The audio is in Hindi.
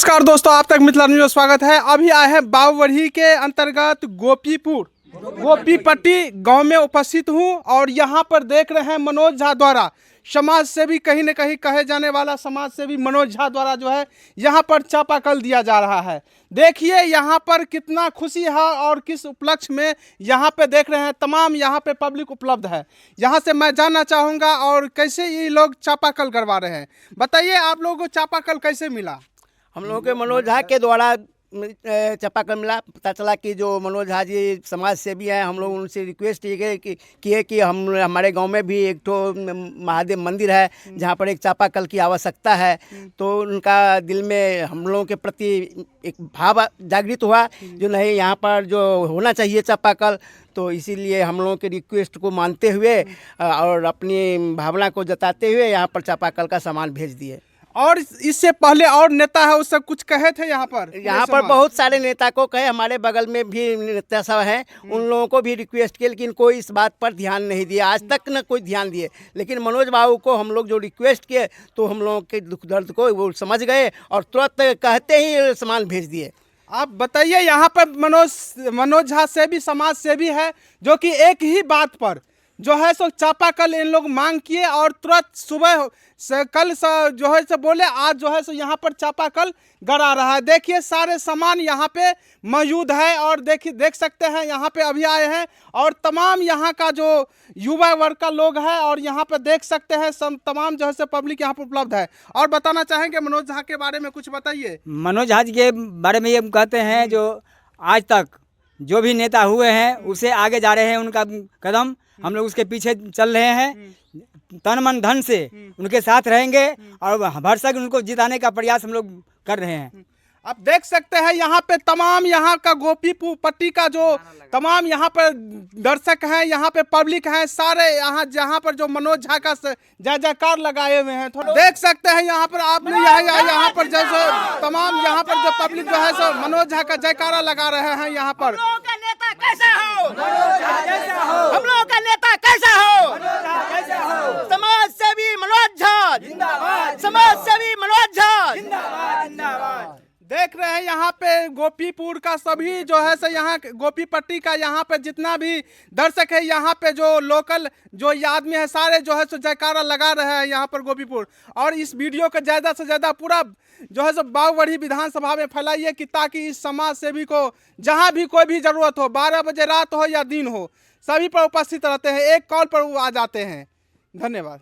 नमस्कार दोस्तों, आप तक मिथिला न्यूज़ में स्वागत है। अभी आए हैं बाबूवढ़ी के अंतर्गत गोपीपट्टी गांव में उपस्थित हूं और यहां पर देख रहे हैं मनोज झा द्वारा समाज सेवी, कहीं न कहीं कहे जाने वाला समाज सेवी मनोज झा द्वारा जो है यहां पर चापाकल दिया जा रहा है। देखिए यहां पर कितना खुशी है और किस उपलक्ष्य में यहां पे देख रहे हैं तमाम यहां पे पब्लिक उपलब्ध है। यहां से मैं जानना चाहूँगा और कैसे ये लोग चापाकल करवा रहे हैं। बताइए आप लोगों को चापाकल कैसे मिला? हम लोगों के मनोज झा के द्वारा चापाकल मिला। पता चला कि जो मनोज झा जी समाज सेवी हैं, हम लोग उनसे रिक्वेस्ट किए कि हमारे गांव में भी एक तो महादेव मंदिर है जहां पर एक चापाकल की आवश्यकता है। तो उनका दिल में हम लोगों के प्रति एक भाव जागृत हुआ जो नहीं, यहाँ पर जो होना चाहिए चापाकल। तो इसीलिए हम लोगों के रिक्वेस्ट को मानते हुए और अपनी भावना को जताते हुए यहाँ पर चापाकल का सामान भेज दिए। और इससे पहले और नेता है उससे कुछ कहे थे यहाँ पर बहुत सारे नेता को कहे, हमारे बगल में भी नेता सब हैं, उन लोगों को भी रिक्वेस्ट किए लेकिन कोई इस बात पर ध्यान नहीं दिया, आज तक न कोई ध्यान दिए। लेकिन मनोज बाबू को हम लोग जो रिक्वेस्ट किए तो हम लोगों के दुख दर्द को वो समझ गए और तुरंत कहते ही सामान भेज दिए। आप बताइए, यहाँ पर मनोज झा से भी समाज सेवी है जो कि एक ही बात पर जो है सो चापाकल इन लोग मांग किए और तुरंत सुबह से कल जो है सो बोले आज जो है सो यहाँ पर चापाकल गड़ा रहा है। देखिए सारे सामान यहाँ पे मौजूद है और देख सकते हैं यहाँ पे अभी आए हैं और तमाम यहाँ का जो युवा वर्ग का लोग है और यहाँ पे देख सकते हैं तमाम जो है सो पब्लिक यहाँ पर उपलब्ध है। और बताना चाहेंगे मनोज झा के बारे में कुछ बताइए। मनोज झा जी के बारे में ये कहते हैं जो आज तक जो भी नेता हुए हैं उससे आगे जा रहे हैं, उनका कदम हम लोग उसके पीछे चल रहे हैं, तन मन धन से उनके साथ रहेंगे और भरसक उनको जिताने का प्रयास हम लोग कर रहे हैं। आप देख सकते हैं यहाँ पे तमाम यहाँ का गोपीपट्टी का जो तमाम यहाँ पर दर्शक हैं, यहाँ पे पब्लिक हैं, सारे यहाँ पर जो मनोज झा का जय जयकार लगाए हुए हैं। देख सकते हैं यहाँ पर आपने यहाँ पर जैसे तमाम यहाँ पर जो पब्लिक जो है सो मनोज झा का जयकारा लगा रहे हैं। यहाँ पर हम लोगों का नेता कैसा हो, समाज सेवी मनोज झा जिंदाबाद, समाज सेवी मनोज झा जिंदाबाद। देख रहे हैं यहाँ पे गोपीपुर का सभी जो है सो यहाँ गोपीपट्टी का यहाँ पे जितना भी दर्शक है, यहाँ पे जो लोकल जो ये आदमी है सारे जो है सो जयकारा लगा रहे हैं यहाँ पर गोपीपुर। और इस वीडियो को ज़्यादा से ज़्यादा पूरा जो है सो बाबूवढ़ी विधानसभा में फैलाइए कि ताकि इस समाज सेवी को जहाँ भी कोई भी ज़रूरत हो, 12 बजे रात हो या दिन हो, सभी पर उपस्थित रहते हैं, एक कॉल पर वो आ जाते हैं। धन्यवाद।